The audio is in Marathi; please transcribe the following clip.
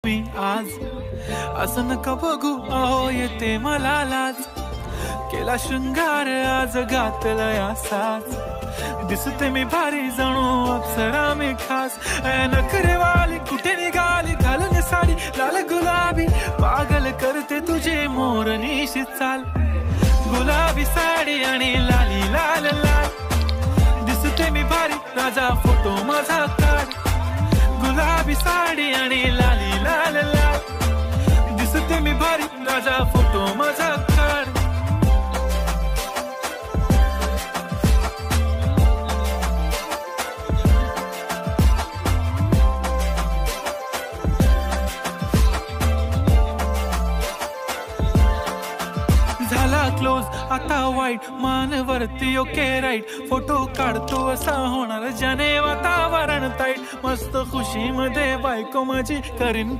मी आज असं नका बघू अहो येते मला लाज केला शृंगार आज घातलाय असाच दिसते मी भारी जणू अप्सरा मी खास नखरेवाली कुठे निघाली घालून साडी लाल गुलाबी पागल करते तुझे मोरनीशी चाल गुलाबी साडी आणि लाली लाल लाल दिसते मी भारी राजा फोटो माझा काढ गुलाबी साडी आणि लाली लाल लाल दिसते मी भारी राजा फोटो माझा काढ झाला क्लोज आता वाईट मानवरती ओके राईट फोटो काढतो असा होणार ज्याने वातावरण ताईट मस्त खुशी मध्ये बायको माझी करीन